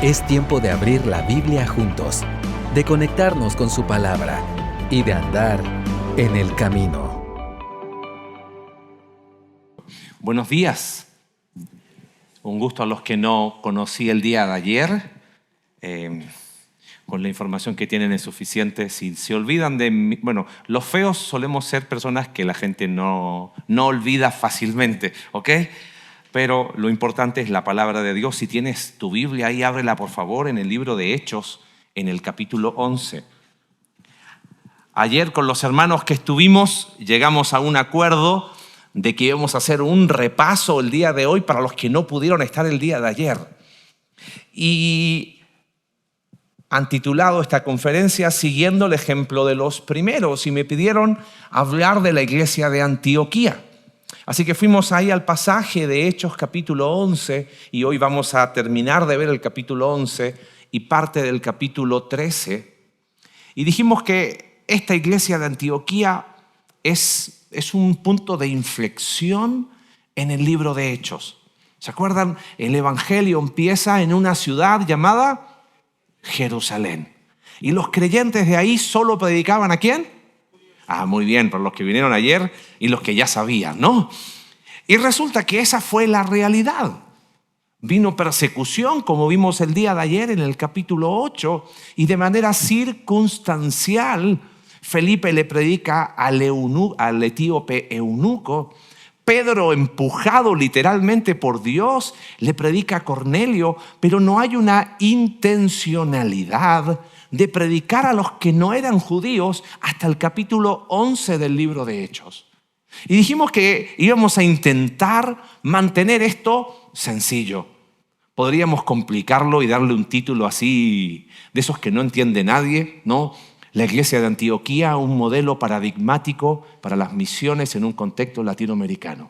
Es tiempo de abrir la Biblia juntos, de conectarnos con su palabra y de andar en el camino. Buenos días. Un gusto a los que no conocí el día de ayer. Con la información que tienen es suficiente. Si se olvidan de mí, bueno, los feos solemos ser personas que la gente no olvida fácilmente, ¿ok? Pero lo importante es la palabra de Dios. Si tienes tu Biblia ahí, ábrela por favor en el libro de Hechos, en el capítulo 11. Ayer con los hermanos que estuvimos, llegamos a un acuerdo de que íbamos a hacer un repaso el día de hoy para los que no pudieron estar el día de ayer. Y han titulado esta conferencia Siguiendo el ejemplo de los primeros y me pidieron hablar de la iglesia de Antioquía. Así que fuimos ahí al pasaje de Hechos capítulo 11 y hoy vamos a terminar de ver el capítulo 11 y parte del capítulo 13. Y dijimos que esta iglesia de Antioquía es un punto de inflexión en el libro de Hechos. ¿Se acuerdan? El evangelio empieza en una ciudad llamada Jerusalén. Y los creyentes de ahí solo predicaban ¿a quién? Muy bien, para los que vinieron ayer y los que ya sabían, ¿no? Y resulta que esa fue la realidad. Vino persecución, como vimos el día de ayer en el capítulo 8, y de manera circunstancial, Felipe le predica al etíope eunuco. Pedro, empujado literalmente por Dios, le predica a Cornelio, pero no hay una intencionalidad de predicar a los que no eran judíos hasta el capítulo 11 del libro de Hechos. Y dijimos que íbamos a intentar mantener esto sencillo. Podríamos complicarlo y darle un título así, de esos que no entiende nadie, ¿no? La iglesia de Antioquía, un modelo paradigmático para las misiones en un contexto latinoamericano.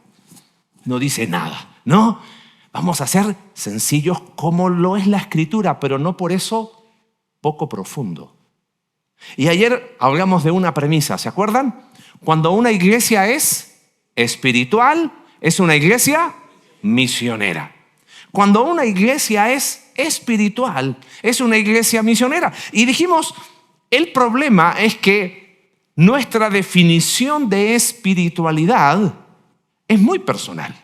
No dice nada, ¿no? Vamos a ser sencillos como lo es la Escritura, pero no por eso poco profundo. Y ayer hablamos de una premisa, ¿se acuerdan? Cuando una iglesia es espiritual, es una iglesia misionera. Cuando una iglesia es espiritual, es una iglesia misionera. Y dijimos, el problema es que nuestra definición de espiritualidad es muy personal.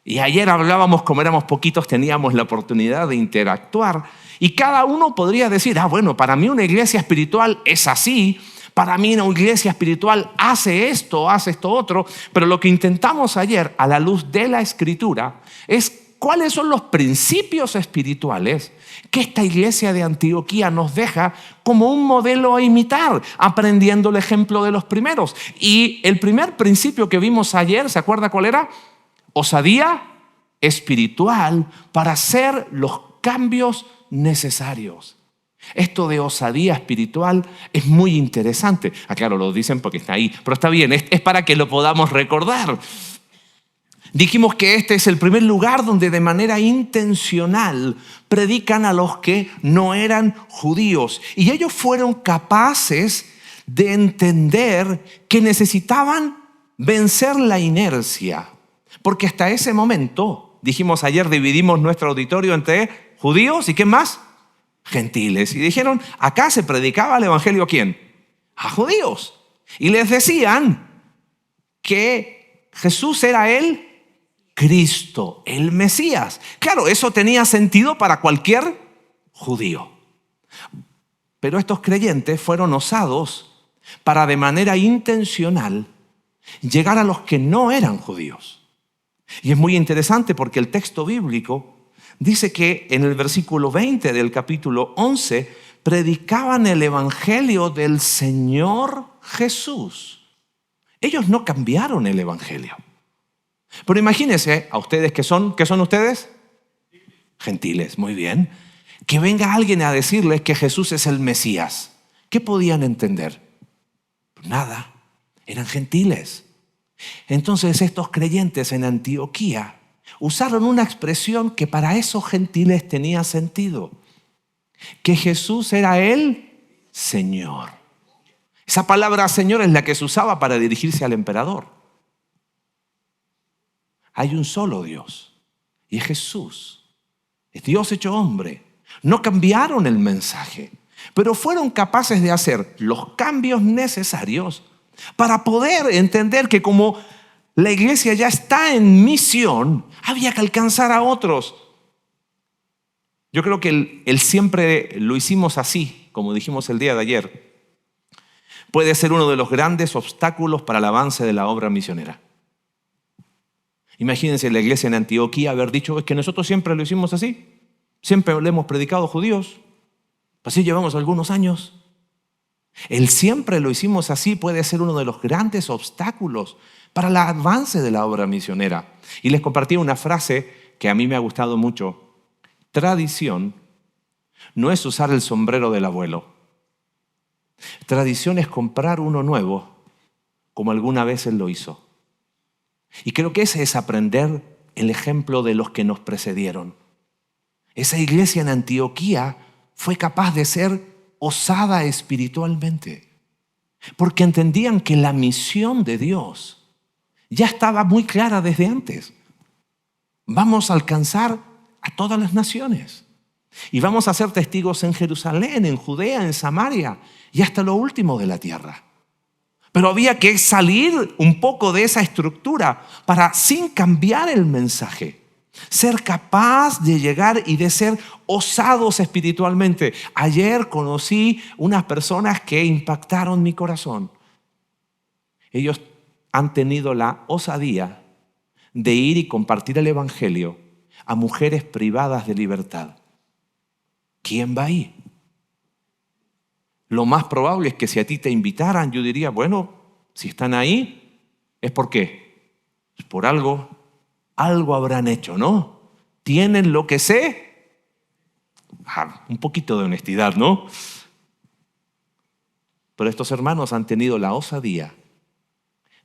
Y ayer hablábamos, como éramos poquitos, teníamos la oportunidad de interactuar. Y cada uno podría decir, bueno, para mí una iglesia espiritual es así. Para mí una iglesia espiritual hace esto otro. Pero lo que intentamos ayer, a la luz de la Escritura, es cuáles son los principios espirituales que esta iglesia de Antioquía nos deja como un modelo a imitar, aprendiendo el ejemplo de los primeros. Y el primer principio que vimos ayer, ¿se acuerda cuál era? Osadía espiritual para hacer los cambios necesarios. Esto de osadía espiritual es muy interesante. Claro, lo dicen porque está ahí, pero está bien, es para que lo podamos recordar. Dijimos que este es el primer lugar donde de manera intencional predican a los que no eran judíos. Y ellos fueron capaces de entender que necesitaban vencer la inercia. Porque hasta ese momento, dijimos ayer, dividimos nuestro auditorio entre judíos y ¿qué más? Gentiles. Y dijeron, acá se predicaba el evangelio ¿a quién? A judíos. Y les decían que Jesús era el Cristo, el Mesías. Claro, eso tenía sentido para cualquier judío. Pero estos creyentes fueron osados para de manera intencional llegar a los que no eran judíos. Y es muy interesante porque el texto bíblico dice que en el versículo 20 del capítulo 11 predicaban el evangelio del Señor Jesús. Ellos no cambiaron el evangelio. Pero imagínense a ustedes ¿qué son ustedes? Gentiles, muy bien. Que venga alguien a decirles que Jesús es el Mesías. ¿Qué podían entender? Nada, eran gentiles. Entonces estos creyentes en Antioquía usaron una expresión que para esos gentiles tenía sentido. Que Jesús era el Señor. Esa palabra Señor es la que se usaba para dirigirse al emperador. Hay un solo Dios y es Jesús. Es Dios hecho hombre. No cambiaron el mensaje, pero fueron capaces de hacer los cambios necesarios para poder entender que como la iglesia ya está en misión, había que alcanzar a otros. Yo creo que el siempre lo hicimos así, como dijimos el día de ayer, puede ser uno de los grandes obstáculos para el avance de la obra misionera. Imagínense la iglesia en Antioquía haber dicho, es que nosotros siempre lo hicimos así. Siempre le hemos predicado a judíos. Así llevamos algunos años. El siempre lo hicimos así puede ser uno de los grandes obstáculos para el avance de la obra misionera. Y les compartí una frase que a mí me ha gustado mucho. Tradición no es usar el sombrero del abuelo. Tradición es comprar uno nuevo, como alguna vez él lo hizo. Y creo que ese es aprender el ejemplo de los que nos precedieron. Esa iglesia en Antioquía fue capaz de ser osada espiritualmente, porque entendían que la misión de Dios ya estaba muy clara desde antes. Vamos a alcanzar a todas las naciones y vamos a ser testigos en Jerusalén, en Judea, en Samaria y hasta lo último de la tierra. Pero había que salir un poco de esa estructura para, sin cambiar el mensaje, ser capaz de llegar y de ser osados espiritualmente. Ayer conocí unas personas que impactaron mi corazón. Ellos han tenido la osadía de ir y compartir el evangelio a mujeres privadas de libertad. ¿Quién va ahí? Lo más probable es que si a ti te invitaran, yo diría, bueno, si están ahí, ¿es por qué? Es por algo habrán hecho, ¿no? ¿Tienen lo que sé? Un poquito de honestidad, ¿no? Pero estos hermanos han tenido la osadía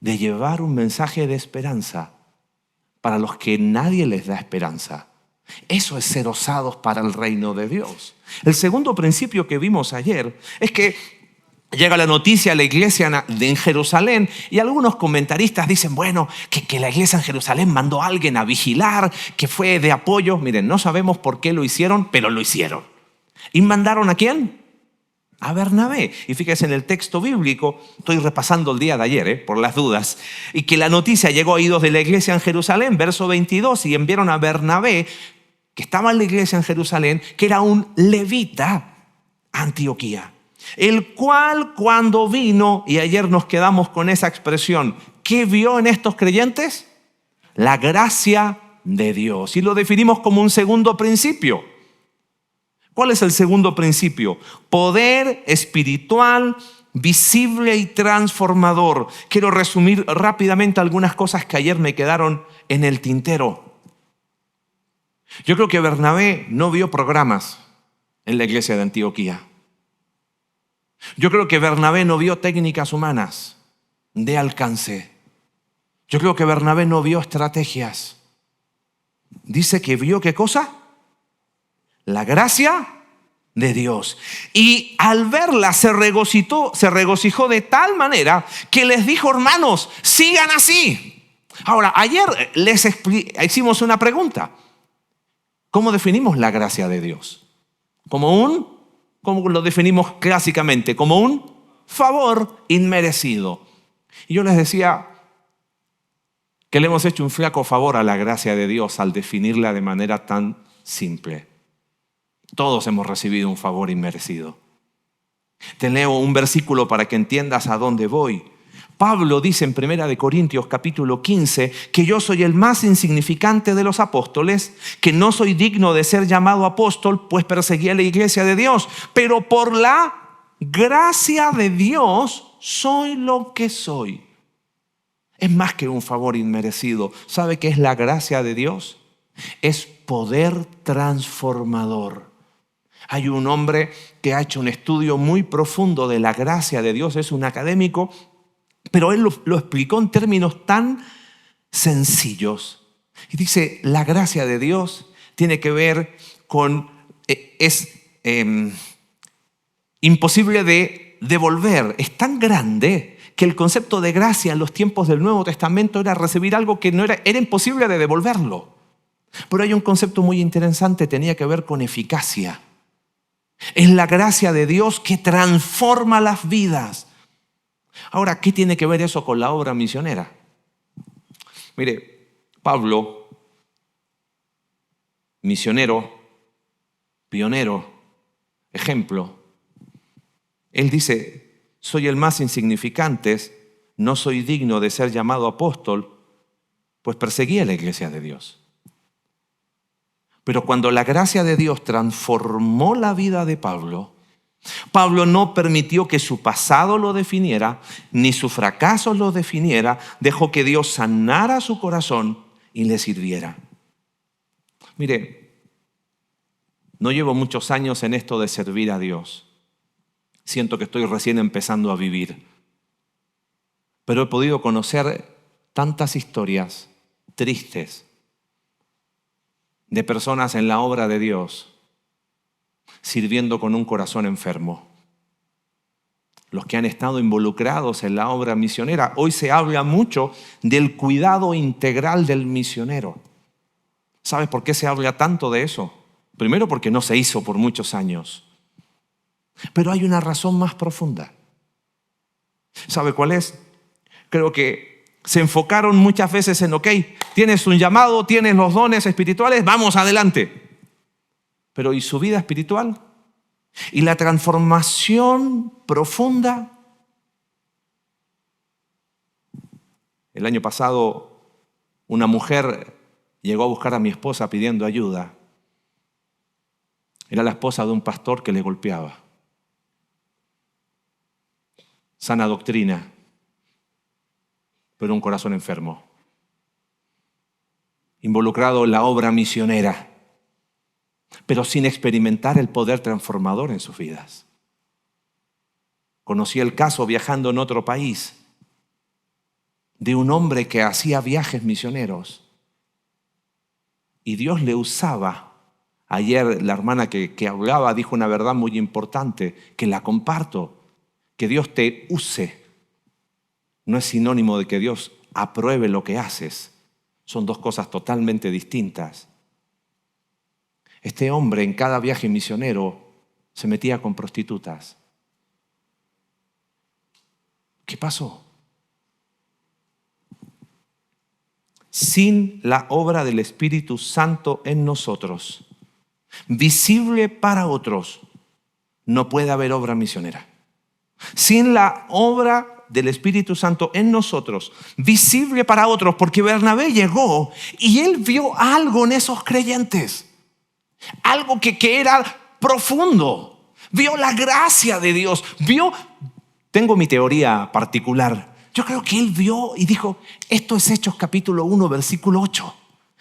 de llevar un mensaje de esperanza para los que nadie les da esperanza. Eso es ser osados para el reino de Dios. El segundo principio que vimos ayer es que llega la noticia a la iglesia en Jerusalén y algunos comentaristas dicen, bueno, que la iglesia en Jerusalén mandó a alguien a vigilar, que fue de apoyo. Miren, no sabemos por qué lo hicieron, pero lo hicieron. ¿Y mandaron a quién? A Bernabé. Y fíjense en el texto bíblico, estoy repasando el día de ayer, por las dudas, y que la noticia llegó a oídos de la iglesia en Jerusalén, verso 22, y enviaron a Bernabé, que estaba en la iglesia en Jerusalén, que era un levita, a Antioquía, el cual cuando vino, y ayer nos quedamos con esa expresión, ¿qué vio en estos creyentes? La gracia de Dios. Y lo definimos como un segundo principio. ¿Cuál es el segundo principio? Poder espiritual, visible y transformador. Quiero resumir rápidamente algunas cosas que ayer me quedaron en el tintero. Yo creo que Bernabé no vio programas en la iglesia de Antioquía. Yo creo que Bernabé no vio técnicas humanas de alcance. Yo creo que Bernabé no vio estrategias. Dice que vio ¿qué cosa? La gracia de Dios. Y al verla se regocijó de tal manera que les dijo, hermanos, sigan así. Ahora, ayer les hicimos una pregunta. ¿Cómo definimos la gracia de Dios? ¿Cómo lo definimos clásicamente? Como un favor inmerecido. Y yo les decía que le hemos hecho un flaco favor a la gracia de Dios al definirla de manera tan simple. Todos hemos recibido un favor inmerecido. Te leo un versículo para que entiendas a dónde voy. Pablo dice en 1 Corintios capítulo 15 que yo soy el más insignificante de los apóstoles, que no soy digno de ser llamado apóstol, pues perseguí a la iglesia de Dios. Pero por la gracia de Dios soy lo que soy. Es más que un favor inmerecido. ¿Sabe qué es la gracia de Dios? Es poder transformador. Hay un hombre que ha hecho un estudio muy profundo de la gracia de Dios, es un académico, pero él lo explicó en términos tan sencillos. Y dice, la gracia de Dios tiene que ver con, imposible de devolver, es tan grande que el concepto de gracia en los tiempos del Nuevo Testamento era recibir algo que era imposible de devolverlo. Pero hay un concepto muy interesante, tenía que ver con eficacia. Es la gracia de Dios que transforma las vidas. Ahora, ¿qué tiene que ver eso con la obra misionera? Mire, Pablo, misionero, pionero, ejemplo, él dice: soy el más insignificante, no soy digno de ser llamado apóstol, pues perseguía la iglesia de Dios. Pero cuando la gracia de Dios transformó la vida de Pablo, Pablo no permitió que su pasado lo definiera, ni su fracaso lo definiera. Dejó que Dios sanara su corazón y le sirviera. Mire, no llevo muchos años en esto de servir a Dios. Siento que estoy recién empezando a vivir. Pero he podido conocer tantas historias tristes de personas en la obra de Dios sirviendo con un corazón enfermo. Los que han estado involucrados en la obra misionera, hoy se habla mucho del cuidado integral del misionero. ¿Sabes por qué se habla tanto de eso? Primero, porque no se hizo por muchos años. Pero hay una razón más profunda. ¿Sabe cuál es? Creo que se enfocaron muchas veces en, ok, tienes un llamado, tienes los dones espirituales, vamos adelante. Pero ¿y su vida espiritual? ¿Y la transformación profunda? El año pasado, una mujer llegó a buscar a mi esposa pidiendo ayuda. Era la esposa de un pastor que le golpeaba. Sana doctrina, pero un corazón enfermo. Involucrado en la obra misionera, pero sin experimentar el poder transformador en sus vidas. Conocí el caso viajando en otro país de un hombre que hacía viajes misioneros y Dios le usaba. Ayer la hermana que hablaba dijo una verdad muy importante que la comparto. Que Dios te use no es sinónimo de que Dios apruebe lo que haces. Son dos cosas totalmente distintas. Este hombre en cada viaje misionero se metía con prostitutas. ¿Qué pasó? Sin la obra del Espíritu Santo en nosotros, visible para otros, no puede haber obra misionera. Sin la obra del Espíritu Santo en nosotros, visible para otros, porque Bernabé llegó y él vio algo en esos creyentes, algo que era profundo, vio la gracia de Dios, tengo mi teoría particular, yo creo que él vio y dijo, esto es Hechos capítulo 1, versículo 8.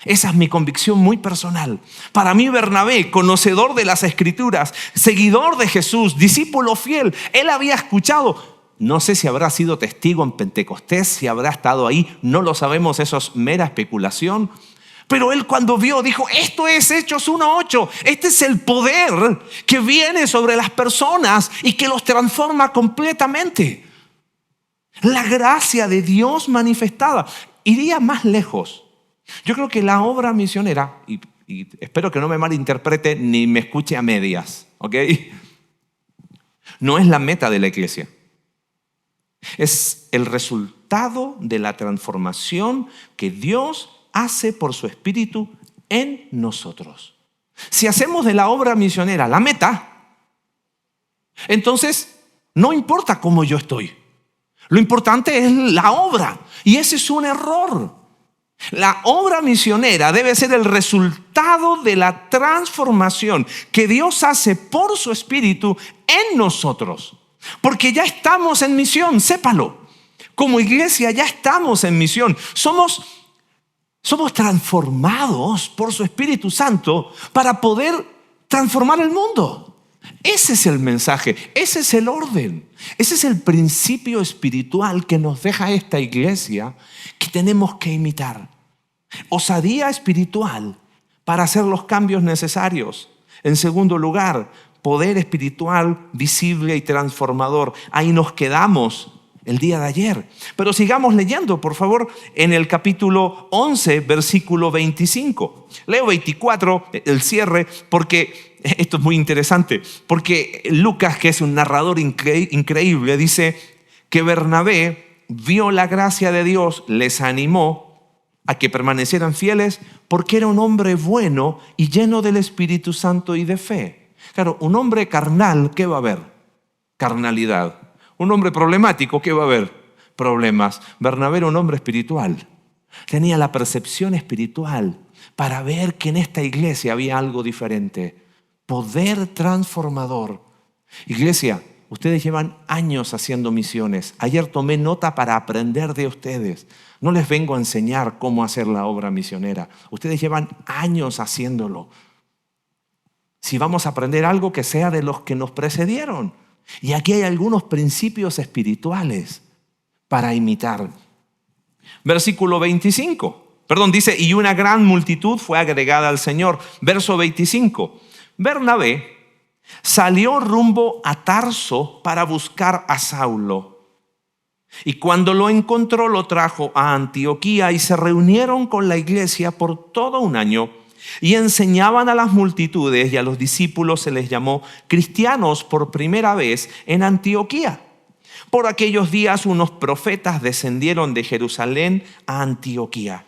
Esa es mi convicción muy personal. Para mí Bernabé, conocedor de las Escrituras, seguidor de Jesús, discípulo fiel, él había escuchado, no sé si habrá sido testigo en Pentecostés, si habrá estado ahí, no lo sabemos, eso es mera especulación. Pero él cuando vio dijo, esto es Hechos 1:8, este es el poder que viene sobre las personas y que los transforma completamente. La gracia de Dios manifestada. Iría más lejos. Yo creo que la obra misionera, y espero que no me malinterprete ni me escuche a medias, ¿ok? No es la meta de la iglesia. Es el resultado de la transformación que Dios hace por su Espíritu en nosotros. Si hacemos de la obra misionera la meta, entonces no importa cómo yo estoy. Lo importante es la obra, y ese es un error. La obra misionera debe ser el resultado de la transformación que Dios hace por su Espíritu en nosotros. Porque ya estamos en misión, sépalo. Como iglesia ya estamos en misión. Somos transformados por su Espíritu Santo para poder transformar el mundo. Ese es el mensaje, ese es el orden, ese es el principio espiritual que nos deja esta iglesia que tenemos que imitar. Osadía espiritual para hacer los cambios necesarios. En segundo lugar, poder espiritual visible y transformador. Ahí nos quedamos el día de ayer. Pero sigamos leyendo, por favor, en el capítulo 11, versículo 25. Leo 24, el cierre, porque esto es muy interesante, porque Lucas, que es un narrador increíble, dice que Bernabé vio la gracia de Dios, les animó a que permanecieran fieles porque era un hombre bueno y lleno del Espíritu Santo y de fe. Claro, un hombre carnal, ¿qué va a haber? Carnalidad. Un hombre problemático, ¿qué va a haber? Problemas. Bernabé era un hombre espiritual. Tenía la percepción espiritual para ver que en esta iglesia había algo diferente. Poder transformador. Iglesia, ustedes llevan años haciendo misiones. Ayer tomé nota para aprender de ustedes. No les vengo a enseñar cómo hacer la obra misionera. Ustedes llevan años haciéndolo. Si vamos a aprender algo, que sea de los que nos precedieron. Y aquí hay algunos principios espirituales para imitar. Versículo 25. Dice, y una gran multitud fue agregada al Señor. Verso 25. Bernabé salió rumbo a Tarso para buscar a Saulo. Y cuando lo encontró, lo trajo a Antioquía y se reunieron con la iglesia por todo un año y enseñaban a las multitudes, y a los discípulos se les llamó cristianos por primera vez en Antioquía. Por aquellos días unos profetas descendieron de Jerusalén a Antioquía.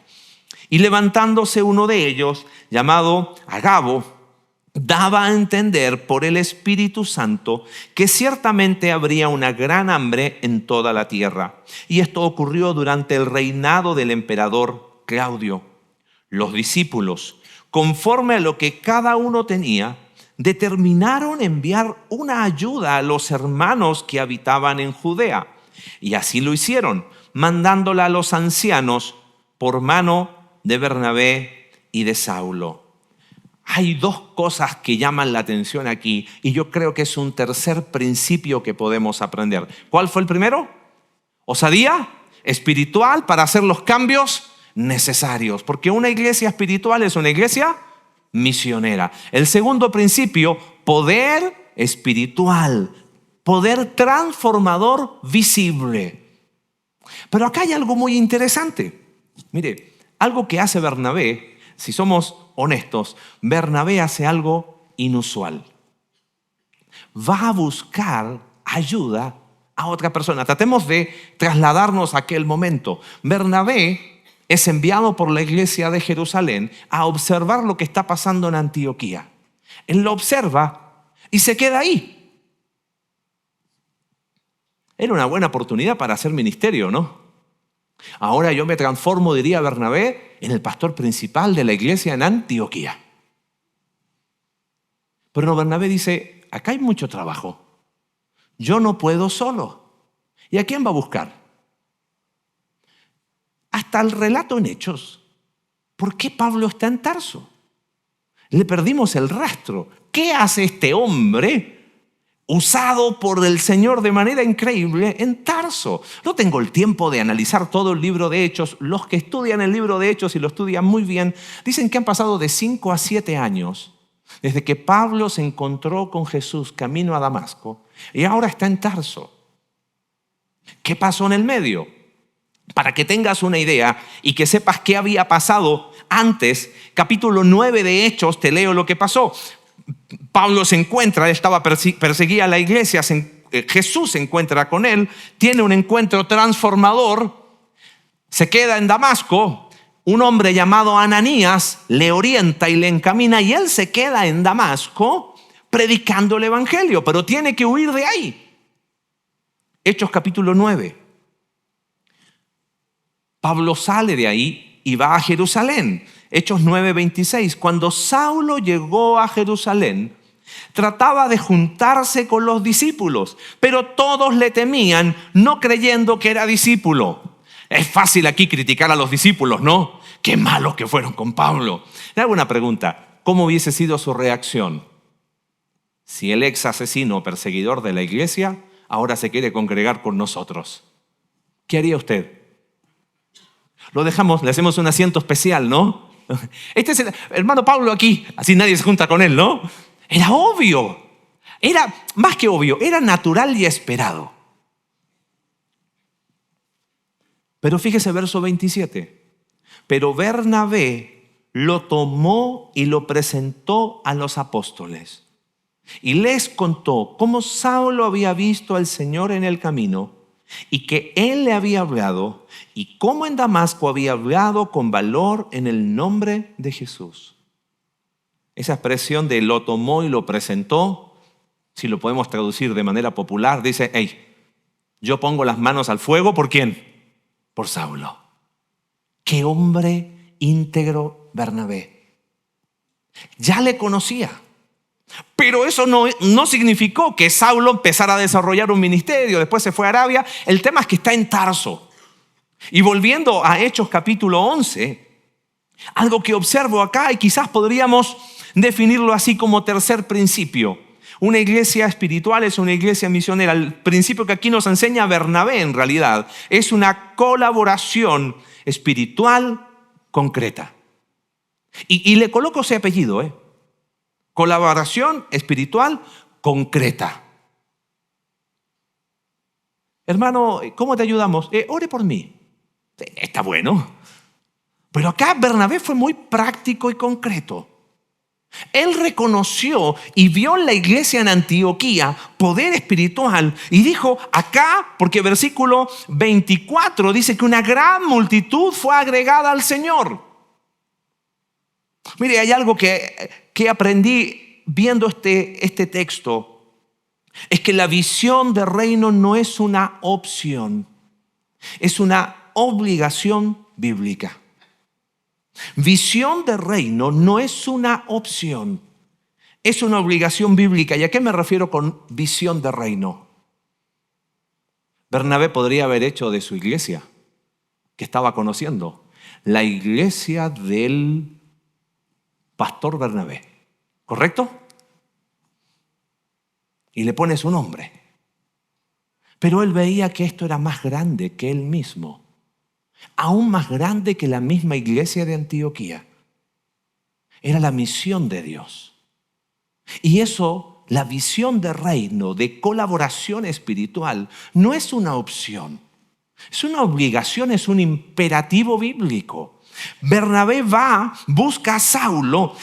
Y levantándose uno de ellos, llamado Agabo, daba a entender por el Espíritu Santo que ciertamente habría una gran hambre en toda la tierra. Y esto ocurrió durante el reinado del emperador Claudio. Los discípulos, conforme a lo que cada uno tenía, determinaron enviar una ayuda a los hermanos que habitaban en Judea. Y así lo hicieron, mandándola a los ancianos por mano de Bernabé y de Saulo. Hay dos cosas que llaman la atención aquí, y yo creo que es un tercer principio que podemos aprender. ¿Cuál fue el primero? Osadía espiritual para hacer los cambios necesarios, porque una iglesia espiritual es una iglesia misionera. El segundo principio, poder espiritual, poder transformador visible. Pero acá hay algo muy interesante. Mire, algo que hace Bernabé, si somos honestos, Bernabé hace algo inusual. Va a buscar ayuda a otra persona. Tratemos de trasladarnos a aquel momento. Bernabé es enviado por la iglesia de Jerusalén a observar lo que está pasando en Antioquía. Él lo observa y se queda ahí. Era una buena oportunidad para hacer ministerio, ¿no? Ahora yo me transformo, diría Bernabé, en el pastor principal de la iglesia en Antioquía. Pero no, Bernabé dice, acá hay mucho trabajo. Yo no puedo solo. ¿Y a quién va a buscar? Hasta el relato en Hechos. ¿Por qué Pablo está en Tarso? Le perdimos el rastro. ¿Qué hace este hombre usado por el Señor de manera increíble en Tarso? No tengo el tiempo de analizar todo el libro de Hechos. Los que estudian el libro de Hechos y lo estudian muy bien, dicen que han pasado de 5 a 7 años desde que Pablo se encontró con Jesús camino a Damasco y ahora está en Tarso. ¿Qué pasó en el medio? Para que tengas una idea y que sepas qué había pasado antes, capítulo 9 de Hechos, te leo lo que pasó. Pablo se encuentra, perseguía a la iglesia, Jesús se encuentra con él, tiene un encuentro transformador, se queda en Damasco, un hombre llamado Ananías le orienta y le encamina y él se queda en Damasco predicando el evangelio, pero tiene que huir de ahí. Hechos capítulo 9. Pablo sale de ahí y va a Jerusalén. Hechos 9:26. Cuando Saulo llegó a Jerusalén, trataba de juntarse con los discípulos, pero todos le temían, no creyendo que era discípulo. Es fácil aquí criticar a los discípulos, ¿no? Qué malos que fueron con Pablo. Le hago una pregunta. ¿Cómo hubiese sido su reacción si el ex asesino perseguidor de la iglesia ahora se quiere congregar con nosotros? ¿Qué haría usted? Lo dejamos, le hacemos un asiento especial, ¿no? Este es el hermano Pablo aquí, así nadie se junta con él, ¿no? Era obvio, era más que obvio, era natural y esperado. Pero fíjese verso 27. Pero Bernabé lo tomó y lo presentó a los apóstoles. y les contó cómo Saulo había visto al Señor en el camino y que él le había hablado y cómo en Damasco había hablado con valor en el nombre de Jesús. Esa expresión de lo tomó y lo presentó, si lo podemos traducir de manera popular, dice, hey, yo pongo las manos al fuego, ¿por quién? Por Saulo. ¡Qué hombre íntegro Bernabé! Ya le conocía. Pero eso no significó que Saulo empezara a desarrollar un ministerio. Después se fue a Arabia. El tema es que está en Tarso. Y volviendo a Hechos capítulo 11, algo que observo acá y quizás podríamos definirlo así como tercer principio. Una iglesia espiritual es una iglesia misionera. El principio que aquí nos enseña Bernabé en realidad es una colaboración espiritual concreta. Y le coloco ese apellido, colaboración espiritual concreta. Hermano, ¿cómo te ayudamos? Ore por mí. Está bueno. Pero acá Bernabé fue muy práctico y concreto. Él reconoció y vio en la iglesia en Antioquía poder espiritual y dijo acá, porque versículo 24 dice que una gran multitud fue agregada al Señor. Mire, hay algo que aprendí viendo este texto, es que la visión de reino no es una opción, es una obligación bíblica. Visión de reino no es una opción, es una obligación bíblica. ¿Y a qué me refiero con visión de reino? Bernabé podría haber hecho de su iglesia, que estaba conociendo, la iglesia del pastor Bernabé, ¿correcto? Y le pone su nombre. Pero él veía que esto era más grande que él mismo. Aún más grande que la misma iglesia de Antioquía. Era la misión de Dios. Y eso, la visión de reino, de colaboración espiritual, no es una opción. Es una obligación, es un imperativo bíblico. Bernabé busca a Saulo,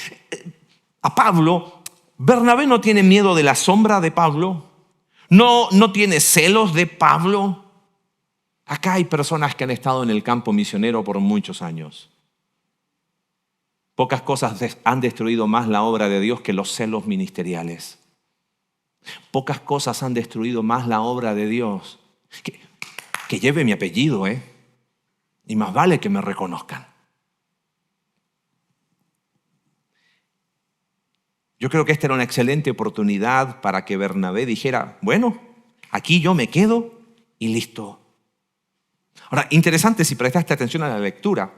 a Pablo. Bernabé no tiene miedo de la sombra de Pablo. No tiene celos de Pablo. Acá hay personas que han estado en el campo misionero por muchos años. Pocas cosas han destruido más la obra de Dios que los celos ministeriales. Pocas cosas han destruido más la obra de Dios. Que lleve mi apellido, y más vale que me reconozcan. Yo creo que esta era una excelente oportunidad para que Bernabé dijera, bueno, aquí yo me quedo y listo. Ahora, interesante si prestaste atención a la lectura,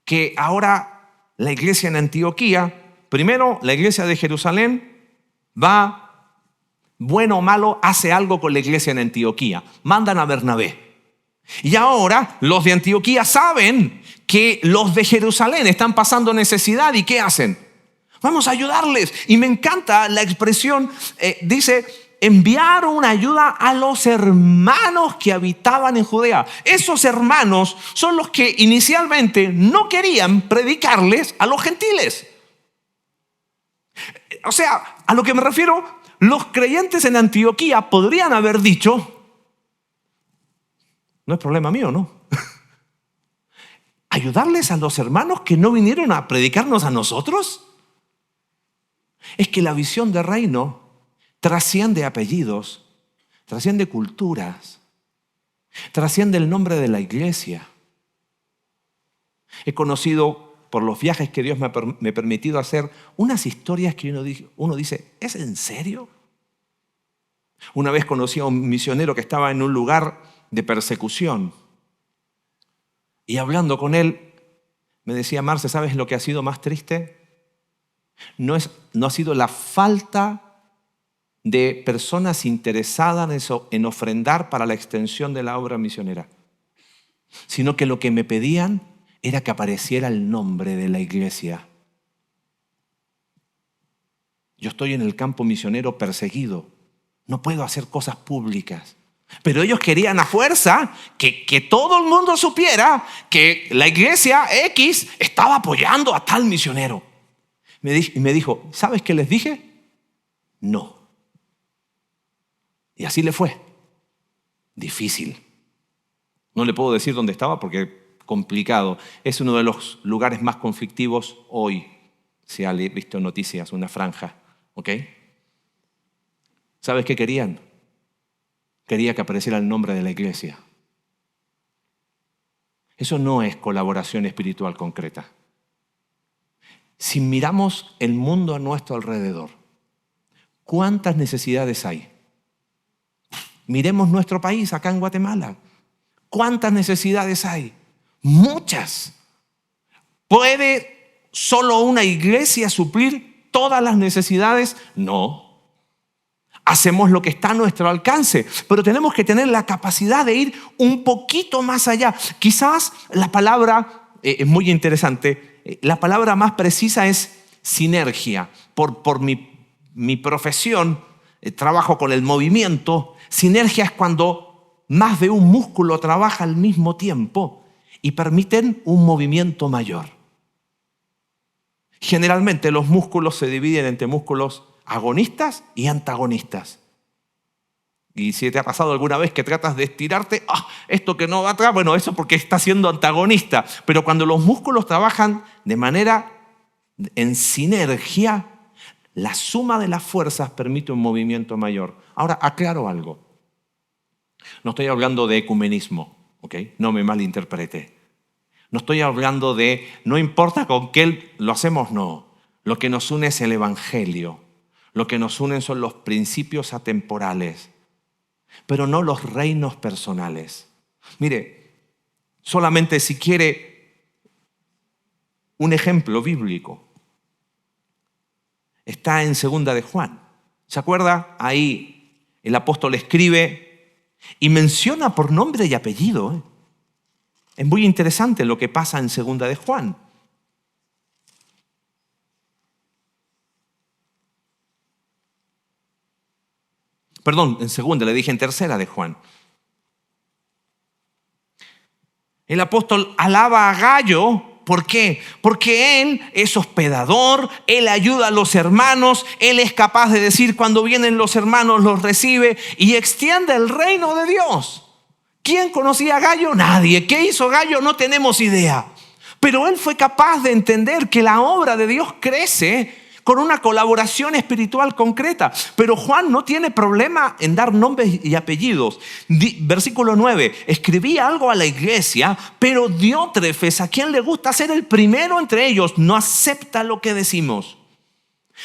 que ahora la iglesia en Antioquía, primero la iglesia de Jerusalén va, bueno o malo, hace algo con la iglesia en Antioquía, mandan a Bernabé. Y ahora los de Antioquía saben que los de Jerusalén están pasando necesidad y ¿qué hacen? Vamos a ayudarles. Y me encanta la expresión, dice, enviaron ayuda a los hermanos que habitaban en Judea. Esos hermanos son los que inicialmente no querían predicarles a los gentiles. O sea, a lo que me refiero, los creyentes en Antioquía podrían haber dicho, no es problema mío, ¿no? ¿Ayudarles a los hermanos que no vinieron a predicarnos a nosotros? Es que la visión de reino trasciende apellidos, trasciende culturas, trasciende el nombre de la iglesia. He conocido por los viajes que Dios me ha permitido hacer unas historias que uno dice, ¿es en serio? Una vez conocí a un misionero que estaba en un lugar de persecución y hablando con él me decía, Marce, ¿sabes lo que ha sido más triste? No ha sido la falta de personas interesadas en ofrendar para la extensión de la obra misionera, sino que lo que me pedían era que apareciera el nombre de la iglesia. Yo estoy en el campo misionero perseguido, no puedo hacer cosas públicas, pero ellos querían a fuerza que todo el mundo supiera que la iglesia X estaba apoyando a tal misionero. Me dijo, ¿sabes qué les dije? no. Y así le fue. Difícil. No le puedo decir dónde estaba porque complicado. Es uno de los lugares más conflictivos hoy. Si ha visto noticias, una franja. ¿Ok? ¿Sabes qué querían? Quería que apareciera el nombre de la iglesia. Eso no es colaboración espiritual concreta. Si miramos el mundo a nuestro alrededor, ¿cuántas necesidades hay? Miremos nuestro país, acá en Guatemala. ¿Cuántas necesidades hay? Muchas. ¿Puede solo una iglesia suplir todas las necesidades? No. Hacemos lo que está a nuestro alcance, pero tenemos que tener la capacidad de ir un poquito más allá. Quizás la palabra es muy interesante. La palabra más precisa es sinergia. Por mi profesión, trabajo con el movimiento. Sinergia es cuando más de un músculo trabaja al mismo tiempo y permiten un movimiento mayor. Generalmente los músculos se dividen entre músculos agonistas y antagonistas. Y si te ha pasado alguna vez que tratas de estirarte, esto que no va atrás, bueno, eso porque está siendo antagonista. Pero cuando los músculos trabajan de manera en sinergia, la suma de las fuerzas permite un movimiento mayor. Ahora, aclaro algo. No estoy hablando de ecumenismo, ¿ok? No me malinterprete. No estoy hablando de, no importa con qué lo hacemos, no. Lo que nos une es el evangelio. Lo que nos unen son los principios atemporales, pero no los reinos personales. Mire, solamente si quiere un ejemplo bíblico, está en 2 de Juan. ¿Se acuerda? Ahí el apóstol escribe y menciona por nombre y apellido. Es muy interesante lo que pasa en 2 de Juan. Perdón, en 2, le dije en 3 de Juan. El apóstol alaba a Gayo. ¿Por qué? Porque él es hospedador, él ayuda a los hermanos, él es capaz de decir cuando vienen los hermanos, los recibe y extiende el reino de Dios. ¿Quién conocía a Gayo? Nadie. ¿Qué hizo Gayo? No tenemos idea. Pero él fue capaz de entender que la obra de Dios crece con una colaboración espiritual concreta. Pero Juan no tiene problema en dar nombres y apellidos. Versículo 9, escribía algo a la iglesia, pero Diótrefes, a quien le gusta ser el primero entre ellos, no acepta lo que decimos.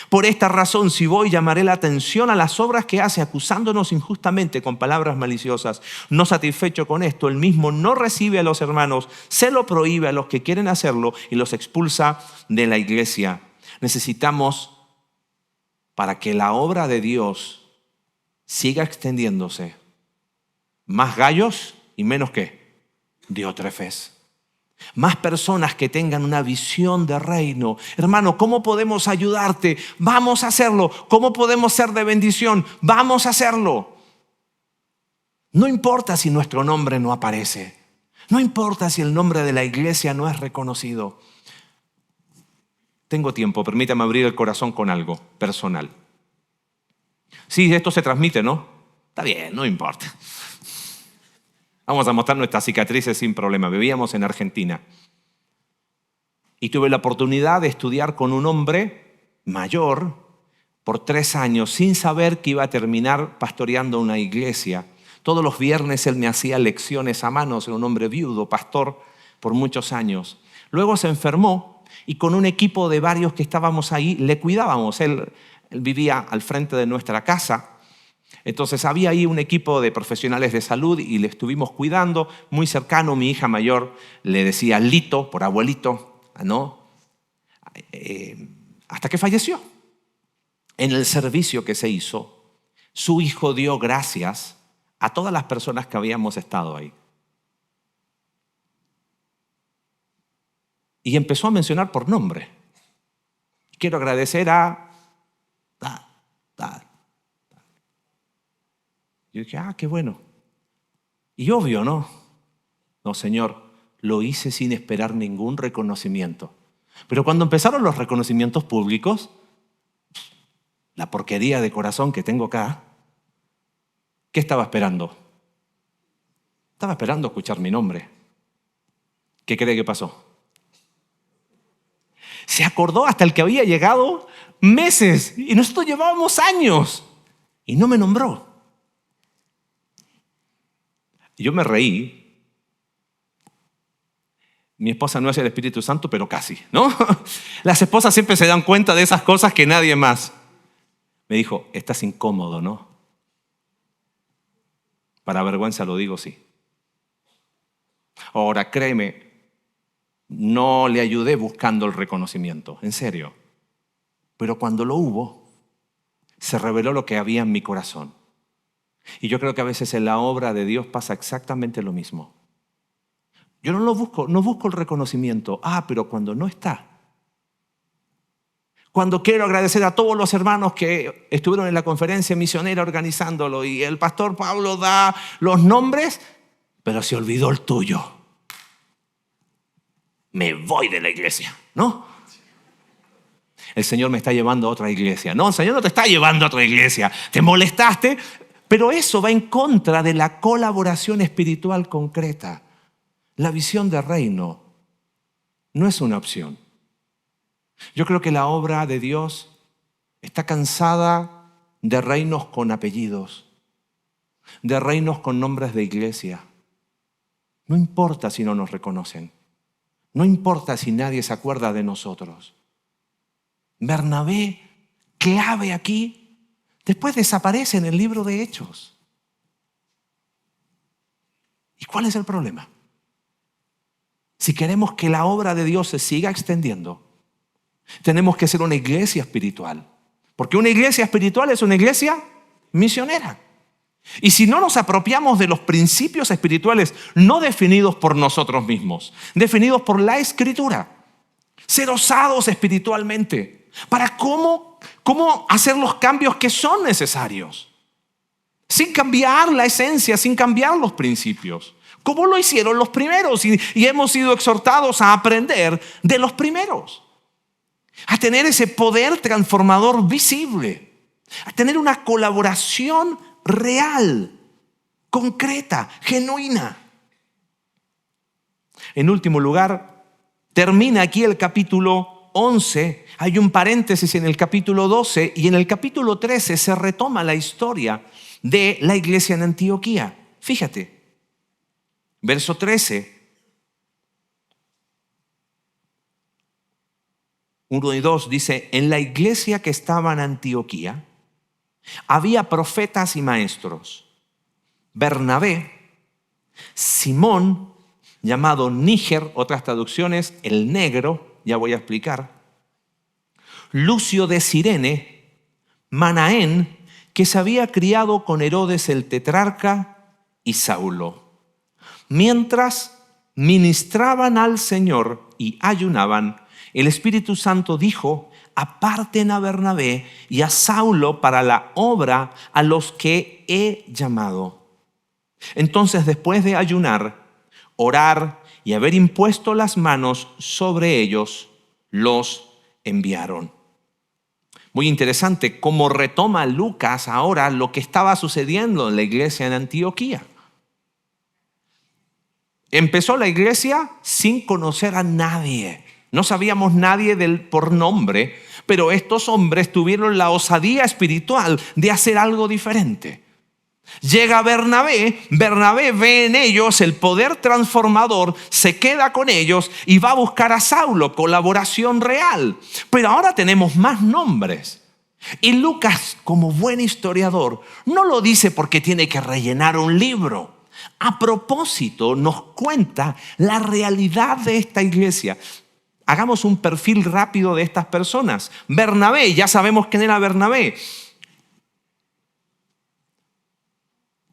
Por esta razón, si voy, llamaré la atención a las obras que hace, acusándonos injustamente con palabras maliciosas. No satisfecho con esto, él mismo no recibe a los hermanos, se lo prohíbe a los que quieren hacerlo y los expulsa de la iglesia. Necesitamos, para que la obra de Dios siga extendiéndose, más Gayos y menos ¿qué? Diótrefes. Más personas que tengan una visión de reino. Hermano, ¿cómo podemos ayudarte? Vamos a hacerlo. ¿Cómo podemos ser de bendición? Vamos a hacerlo. No importa si nuestro nombre no aparece. No importa si el nombre de la iglesia no es reconocido. Tengo tiempo, permítame abrir el corazón con algo personal. Sí, esto se transmite, ¿no? Está bien, no importa. Vamos a mostrar nuestras cicatrices sin problema. Vivíamos en Argentina y tuve la oportunidad de estudiar con un hombre mayor por 3 años sin saber que iba a terminar pastoreando una iglesia. Todos los viernes él me hacía lecciones a mano, era un hombre viudo, pastor por muchos años. Luego se enfermó y con un equipo de varios que estábamos ahí le cuidábamos. Él vivía al frente de nuestra casa. Entonces había ahí un equipo de profesionales de salud y le estuvimos cuidando muy cercano. Mi hija mayor le decía Lito por abuelito, ¿no? Hasta que falleció. En el servicio que se hizo, su hijo dio gracias a todas las personas que habíamos estado ahí. Y empezó a mencionar por nombre. Quiero agradecer a... Yo dije, qué bueno. Y obvio, ¿no? No, Señor, lo hice sin esperar ningún reconocimiento. Pero cuando empezaron los reconocimientos públicos, la porquería de corazón que tengo acá, ¿qué estaba esperando? Estaba esperando escuchar mi nombre. ¿Qué cree que pasó? Se acordó hasta el que había llegado meses y nosotros llevábamos años y no me nombró. Yo me reí. Mi esposa no es el Espíritu Santo, pero casi, ¿no? Las esposas siempre se dan cuenta de esas cosas que nadie más. Me dijo, estás incómodo, ¿no? Para vergüenza lo digo, sí. Ahora, créeme, no le ayudé buscando el reconocimiento, en serio. Pero cuando lo hubo, se reveló lo que había en mi corazón. Y yo creo que a veces en la obra de Dios pasa exactamente lo mismo. Yo no busco el reconocimiento. Pero cuando no está. Cuando quiero agradecer a todos los hermanos que estuvieron en la conferencia misionera organizándolo y el pastor Pablo da los nombres, pero se olvidó el tuyo. Me voy de la iglesia, ¿no? El Señor me está llevando a otra iglesia. No, el Señor no te está llevando a otra iglesia. Te molestaste, pero eso va en contra de la colaboración espiritual concreta. La visión de reino no es una opción. Yo creo que la obra de Dios está cansada de reinos con apellidos, de reinos con nombres de iglesia. No importa si no nos reconocen. No importa si nadie se acuerda de nosotros. Bernabé, clave aquí, después desaparece en el libro de Hechos. ¿Y cuál es el problema? Si queremos que la obra de Dios se siga extendiendo, tenemos que ser una iglesia espiritual. Porque una iglesia espiritual es una iglesia misionera. Y si no nos apropiamos de los principios espirituales no definidos por nosotros mismos, definidos por la Escritura, ser osados espiritualmente para cómo hacer los cambios que son necesarios, sin cambiar la esencia, sin cambiar los principios, como lo hicieron los primeros y hemos sido exhortados a aprender de los primeros, a tener ese poder transformador visible, a tener una colaboración real, concreta, genuina. En último lugar, termina aquí el capítulo 11. Hay un paréntesis en el capítulo 12 y en el capítulo 13 se retoma la historia de la iglesia en Antioquía. Fíjate, verso 13. 1 y 2 dice, en la iglesia que estaba en Antioquía había profetas y maestros. Bernabé, Simón, llamado Níger, otras traducciones, el negro, ya voy a explicar. Lucio de Cirene, Manaén, que se había criado con Herodes el tetrarca, y Saulo. Mientras ministraban al Señor y ayunaban, el Espíritu Santo dijo, aparten a Bernabé y a Saulo para la obra a los que he llamado. Entonces, después de ayunar, orar y haber impuesto las manos sobre ellos, los enviaron. Muy interesante cómo retoma Lucas ahora lo que estaba sucediendo en la iglesia en Antioquía. Empezó la iglesia sin conocer a nadie. No sabíamos nadie por nombre, pero estos hombres tuvieron la osadía espiritual de hacer algo diferente. Llega Bernabé ve en ellos el poder transformador, se queda con ellos y va a buscar a Saulo, colaboración real. Pero ahora tenemos más nombres. Y Lucas, como buen historiador, no lo dice porque tiene que rellenar un libro. A propósito, nos cuenta la realidad de esta iglesia. Hagamos un perfil rápido de estas personas. Bernabé, ya sabemos quién era Bernabé.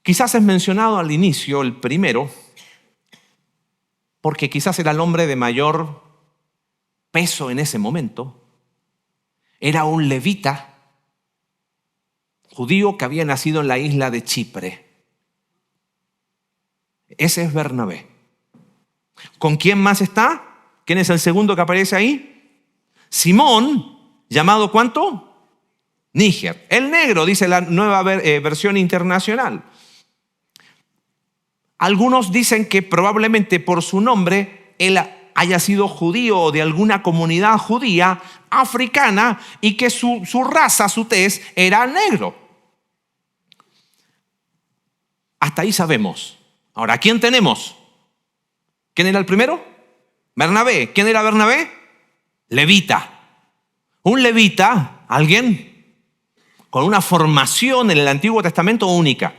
Quizás es mencionado al inicio, el primero, porque quizás era el hombre de mayor peso en ese momento. Era un levita, judío que había nacido en la isla de Chipre. Ese es Bernabé. ¿Con quién más está? ¿Quién es el segundo que aparece ahí? Simón, llamado ¿cuánto? Níger. El negro, dice la nueva versión internacional. Algunos dicen que probablemente por su nombre él haya sido judío o de alguna comunidad judía africana y que su raza, su tez, era negro. Hasta ahí sabemos. Ahora, ¿quién tenemos? ¿Quién era el primero? Bernabé. ¿Quién era Bernabé? Levita. Un levita, alguien con una formación en el Antiguo Testamento única.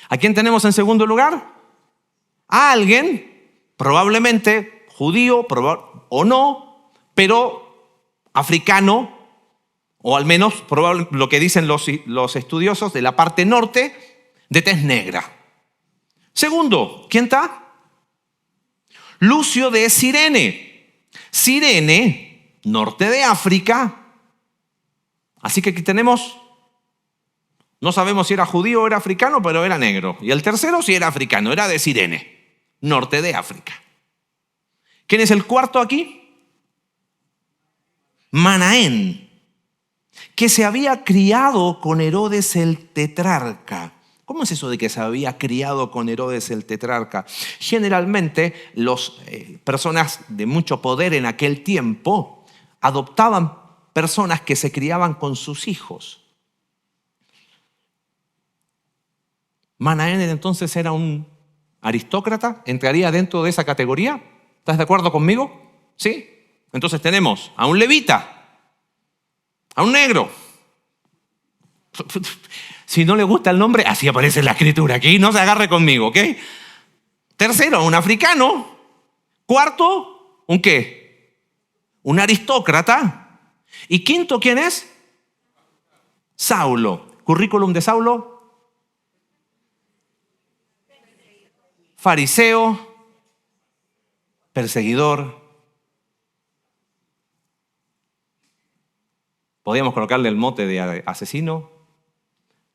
¿A quién tenemos en segundo lugar? A alguien, probablemente judío o no, pero africano, o al menos lo que dicen los estudiosos de la parte norte, de tez negra. Segundo, ¿quién está? Lucio de Cirene. Cirene, norte de África. Así que aquí tenemos, no sabemos si era judío o era africano, pero era negro. Y el tercero sí era africano, era de Cirene, norte de África. ¿Quién es el cuarto aquí? Manaén, que se había criado con Herodes el tetrarca. ¿Cómo es eso de que se había criado con Herodes el tetrarca? Generalmente las personas de mucho poder en aquel tiempo adoptaban personas que se criaban con sus hijos. Manaén entonces era un aristócrata, ¿entraría dentro de esa categoría? ¿Estás de acuerdo conmigo? ¿Sí? Entonces tenemos a un levita, a un negro. Si no le gusta el nombre, así aparece en la escritura aquí, no se agarre conmigo, ¿ok? Tercero, un africano. Cuarto, ¿un qué? Un aristócrata. Y quinto, ¿quién es? Saulo. Currículum de Saulo. Fariseo, perseguidor. Podríamos colocarle el mote de asesino,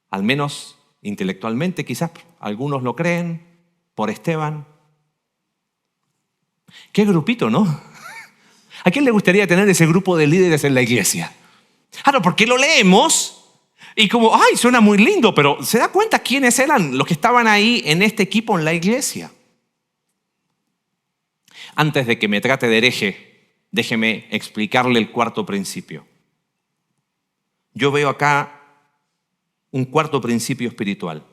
al menos intelectualmente, quizás algunos lo creen, por Esteban. Qué grupito, ¿no? ¿A quién le gustaría tener ese grupo de líderes en la iglesia? Claro, porque lo leemos y como, ay, suena muy lindo, pero ¿se da cuenta quiénes eran los que estaban ahí en este equipo en la iglesia? Antes de que me trate de hereje, déjeme explicarle el cuarto principio. Yo veo acá un cuarto principio espiritual.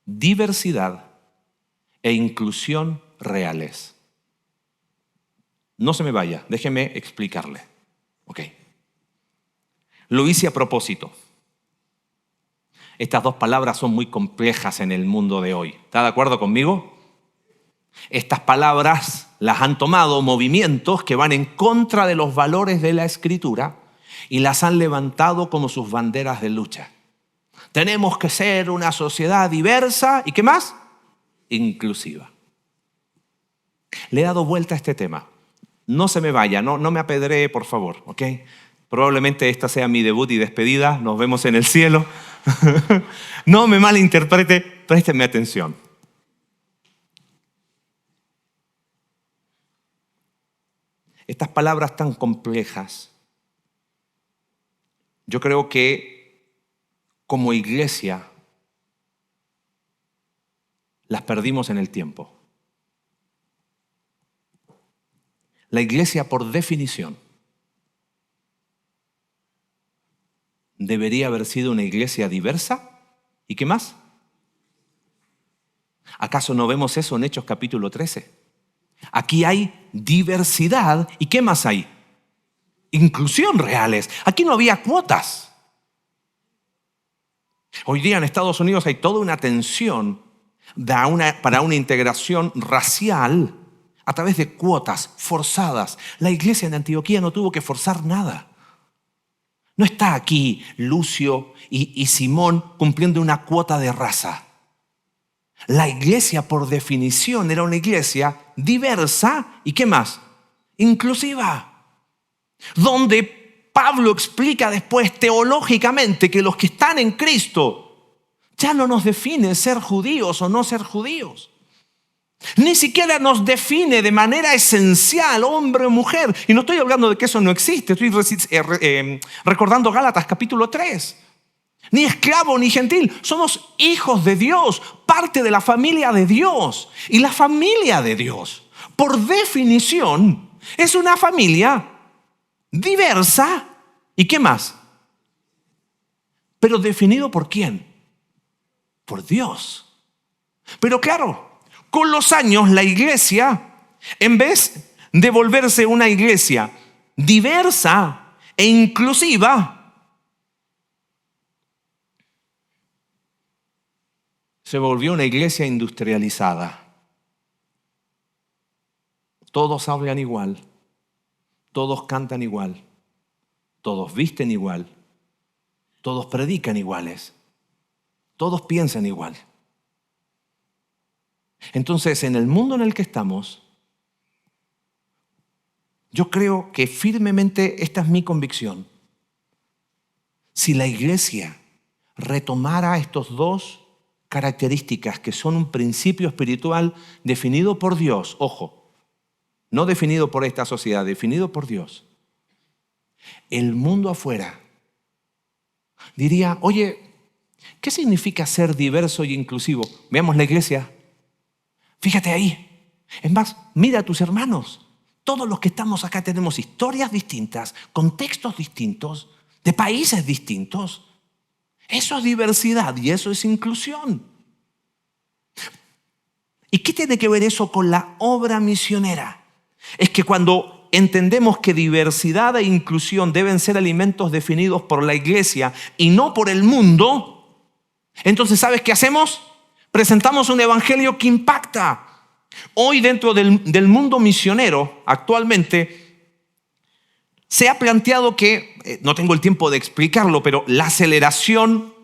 Diversidad e inclusión reales. No se me vaya, déjeme explicarle. Ok. Lo hice a propósito. Estas dos palabras son muy complejas en el mundo de hoy. ¿Está de acuerdo conmigo? Estas palabras las han tomado movimientos que van en contra de los valores de la Escritura y las han levantado como sus banderas de lucha. Tenemos que ser una sociedad diversa y ¿qué más? Inclusiva. Le he dado vuelta a este tema. No se me vaya, no me apedree, por favor, ¿ok? Probablemente esta sea mi debut y despedida. Nos vemos en el cielo. No me malinterprete, présteme atención. Estas palabras tan complejas, yo creo que como iglesia las perdimos en el tiempo. La iglesia, por definición, debería haber sido una iglesia diversa. ¿Y qué más? ¿Acaso no vemos eso en Hechos capítulo 13? Aquí hay diversidad. ¿Y qué más hay? Inclusión reales. Aquí no había cuotas. Hoy día en Estados Unidos hay toda una tensión para una integración racial a través de cuotas forzadas. La iglesia en Antioquía no tuvo que forzar nada. No está aquí Lucio y Simón cumpliendo una cuota de raza. La iglesia, por definición, era una iglesia diversa y ¿qué más? Inclusiva. Donde Pablo explica después teológicamente que los que están en Cristo ya no nos define ser judíos o no ser judíos. Ni siquiera nos define de manera esencial, hombre o mujer. Y no estoy hablando de que eso no existe. Estoy recordando Gálatas capítulo 3. Ni esclavo ni gentil. Somos hijos de Dios, parte de la familia de Dios. Y la familia de Dios, por definición, es una familia diversa. ¿Y qué más? Pero definido por ¿quién? Por Dios. Pero claro, con los años la iglesia, en vez de volverse una iglesia diversa e inclusiva, se volvió una iglesia industrializada. Todos hablan igual, todos cantan igual, todos visten igual, todos predican iguales, todos piensan igual. Entonces, en el mundo en el que estamos, yo creo que firmemente esta es mi convicción. Si la iglesia retomara estos dos características que son un principio espiritual definido por Dios, ojo, no definido por esta sociedad, definido por Dios, el mundo afuera diría, oye, ¿qué significa ser diverso y inclusivo? Veamos la iglesia. Fíjate ahí. Es más, mira a tus hermanos. Todos los que estamos acá tenemos historias distintas, contextos distintos, de países distintos. Eso es diversidad y eso es inclusión. ¿Y qué tiene que ver eso con la obra misionera? Es que cuando entendemos que diversidad e inclusión deben ser elementos definidos por la iglesia y no por el mundo, entonces ¿sabes qué hacemos? Presentamos un evangelio que impacta. Hoy dentro del mundo misionero, actualmente, se ha planteado que, no tengo el tiempo de explicarlo, pero la aceleración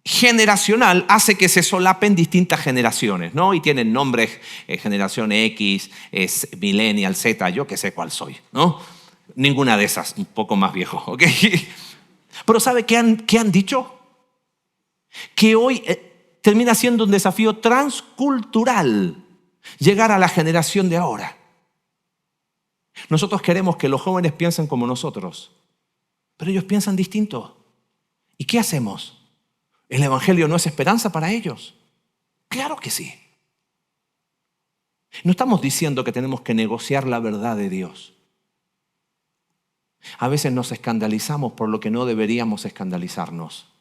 generacional hace que se solapen distintas generaciones, ¿no? Y tienen nombres, generación X, millennial, Z, yo que sé cuál soy, ¿no? Ninguna de esas, un poco más viejo, ¿ok? Pero ¿sabe qué han dicho? Que hoy termina siendo un desafío transcultural llegar a la generación de ahora. Nosotros queremos que los jóvenes piensen como nosotros, pero ellos piensan distinto. ¿Y qué hacemos? ¿El evangelio no es esperanza para ellos? Claro que sí. No estamos diciendo que tenemos que negociar la verdad de Dios. A veces nos escandalizamos por lo que no deberíamos escandalizarnos.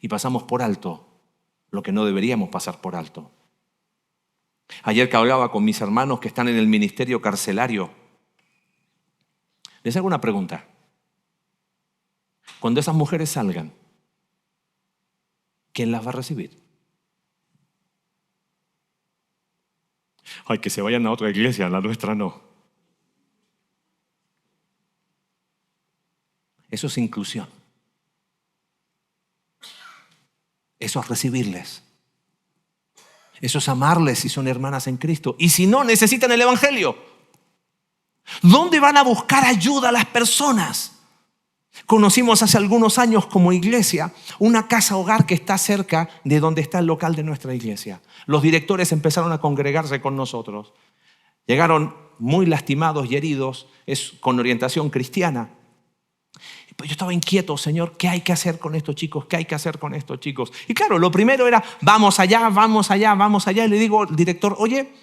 Y pasamos por alto lo que no deberíamos pasar por alto. Ayer que hablaba con mis hermanos que están en el ministerio carcelario, les hago una pregunta. Cuando esas mujeres salgan, ¿quién las va a recibir? Ay, que se vayan a otra iglesia, la nuestra no. Eso es inclusión. Eso es recibirles. Eso es amarles si son hermanas en Cristo. Y si no, necesitan el evangelio. ¿Dónde van a buscar ayuda las personas? Conocimos hace algunos años como iglesia una casa hogar que está cerca de donde está el local de nuestra iglesia. Los directores empezaron a congregarse con nosotros. Llegaron muy lastimados y heridos, con orientación cristiana. Pues yo estaba inquieto, Señor, ¿qué hay que hacer con estos chicos? ¿Qué hay que hacer con estos chicos? Y claro, lo primero era, vamos allá, vamos allá, vamos allá. Y le digo al director, oye,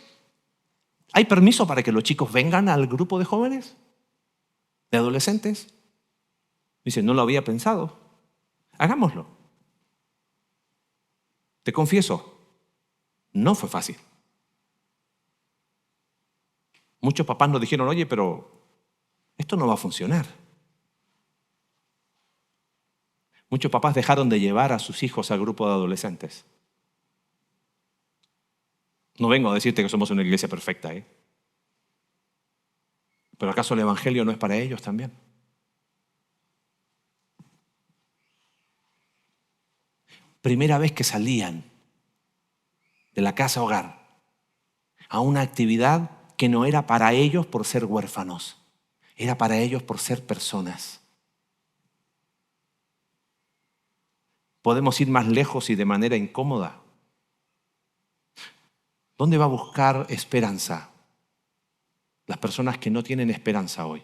¿hay permiso para que los chicos vengan al grupo de jóvenes? ¿De adolescentes? Dice, no lo había pensado. Hagámoslo. Te confieso, no fue fácil. Muchos papás nos dijeron, oye, pero esto no va a funcionar. Muchos papás dejaron de llevar a sus hijos al grupo de adolescentes. No vengo a decirte que somos una iglesia perfecta, ¿Pero acaso el evangelio no es para ellos también? Primera vez que salían de la casa hogar a una actividad que no era para ellos por ser huérfanos, era para ellos por ser personas. Podemos ir más lejos y de manera incómoda. ¿Dónde va a buscar esperanza? Las personas que no tienen esperanza hoy.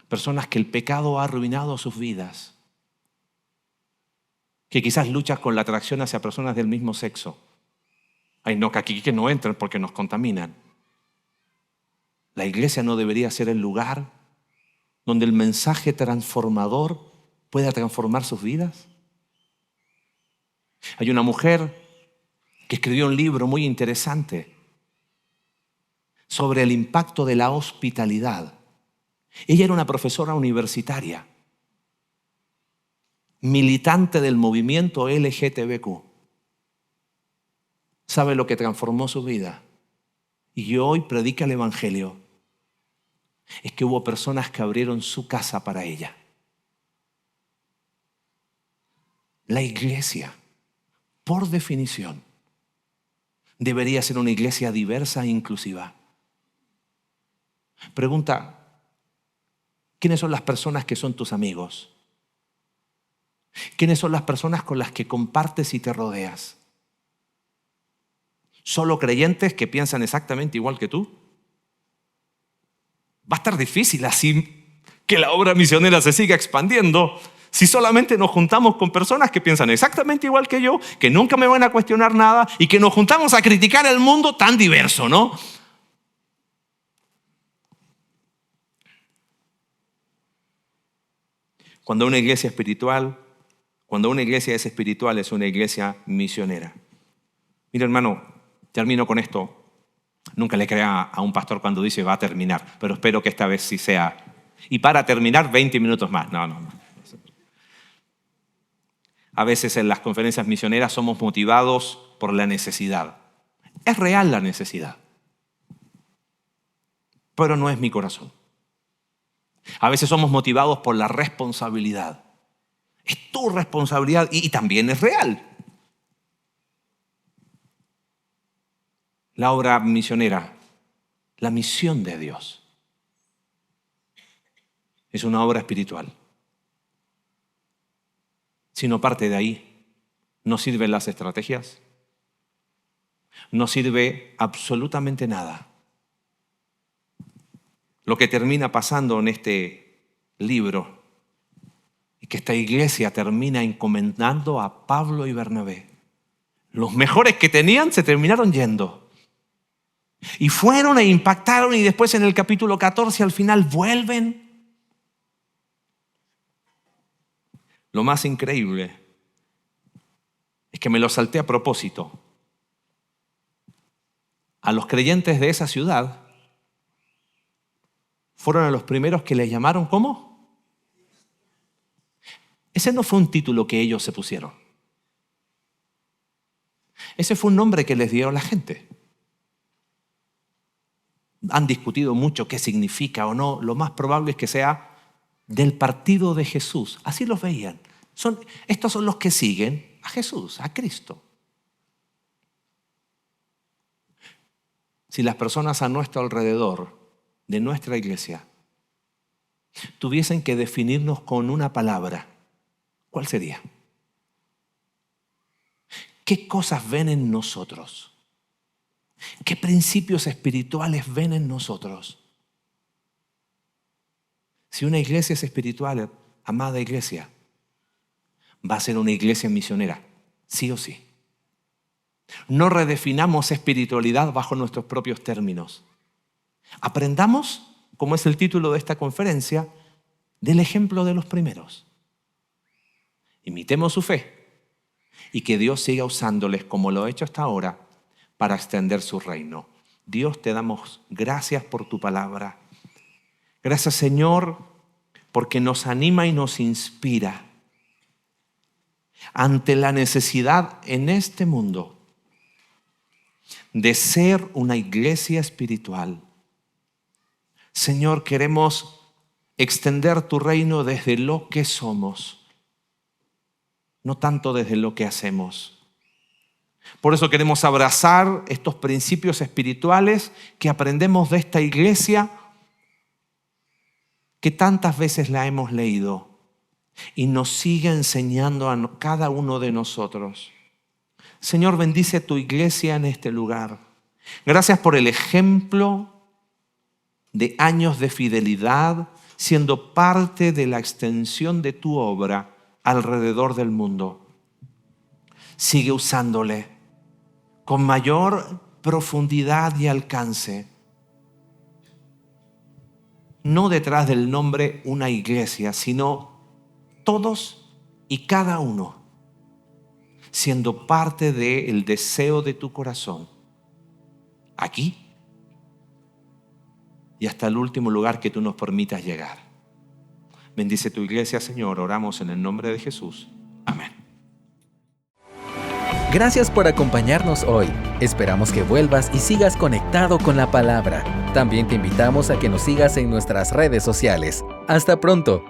Personas que el pecado ha arruinado sus vidas. Que quizás luchan con la atracción hacia personas del mismo sexo. Ay, no, que aquí que no entren porque nos contaminan. La iglesia no debería ser el lugar donde el mensaje transformador pueda transformar sus vidas. Hay una mujer que escribió un libro muy interesante sobre el impacto de la hospitalidad. Ella era una profesora universitaria, militante del movimiento LGTBQ. ¿Sabe lo que transformó su vida? Y hoy predica el Evangelio. Es que hubo personas que abrieron su casa para ella. La iglesia, por definición, debería ser una iglesia diversa e inclusiva. Pregunta, ¿quiénes son las personas que son tus amigos? ¿Quiénes son las personas con las que compartes y te rodeas? ¿Solo creyentes que piensan exactamente igual que tú? Va a estar difícil así que la obra misionera se siga expandiendo si solamente nos juntamos con personas que piensan exactamente igual que yo, que nunca me van a cuestionar nada y que nos juntamos a criticar el mundo tan diverso, ¿no? Cuando una iglesia es espiritual es una iglesia misionera. Mira, hermano, termino con esto. Nunca le crea a un pastor cuando dice va a terminar, pero espero que esta vez sí sea. Y para terminar, 20 minutos más. No. A veces en las conferencias misioneras somos motivados por la necesidad. Es real la necesidad, pero no es mi corazón. A veces somos motivados por la responsabilidad. Es tu responsabilidad y también es real. La obra misionera, la misión de Dios, es una obra espiritual. Si no parte de ahí, no sirven las estrategias, no sirve absolutamente nada. Lo que termina pasando en este libro es que esta iglesia termina encomendando a Pablo y Bernabé. Los mejores que tenían se terminaron yendo. Y fueron e impactaron y después en el capítulo 14 al final vuelven. Lo más increíble es que me lo salté a propósito. A los creyentes de esa ciudad fueron a los primeros que les llamaron ¿cómo? Ese no fue un título que ellos se pusieron. Ese fue un nombre que les dio la gente. Han discutido mucho qué significa o no. Lo más probable es que sea del partido de Jesús. Así los veían. Estos son los que siguen a Jesús, a Cristo. Si las personas a nuestro alrededor de nuestra iglesia tuviesen que definirnos con una palabra, ¿cuál sería? ¿Qué cosas ven en nosotros? ¿Qué principios espirituales ven en nosotros? Si una iglesia es espiritual, amada iglesia, va a ser una iglesia misionera, sí o sí. No redefinamos espiritualidad bajo nuestros propios términos. Aprendamos, como es el título de esta conferencia, del ejemplo de los primeros. Imitemos su fe y que Dios siga usándoles como lo ha hecho hasta ahora para extender su reino. Dios, te damos gracias por tu palabra. Gracias, Señor, porque nos anima y nos inspira ante la necesidad en este mundo de ser una iglesia espiritual. Señor, queremos extender tu reino desde lo que somos, no tanto desde lo que hacemos. Por eso queremos abrazar estos principios espirituales que aprendemos de esta iglesia, que tantas veces la hemos leído y nos sigue enseñando a cada uno de nosotros. Señor, bendice tu iglesia en este lugar. Gracias por el ejemplo de años de fidelidad, siendo parte de la extensión de tu obra alrededor del mundo. Sigue usándole con mayor profundidad y alcance. No detrás del nombre una iglesia, sino todos y cada uno siendo parte del deseo de tu corazón, aquí y hasta el último lugar que tú nos permitas llegar. Bendice tu iglesia, Señor. Oramos en el nombre de Jesús. Amén. Gracias por acompañarnos hoy. Esperamos que vuelvas y sigas conectado con la palabra. También te invitamos a que nos sigas en nuestras redes sociales. Hasta pronto.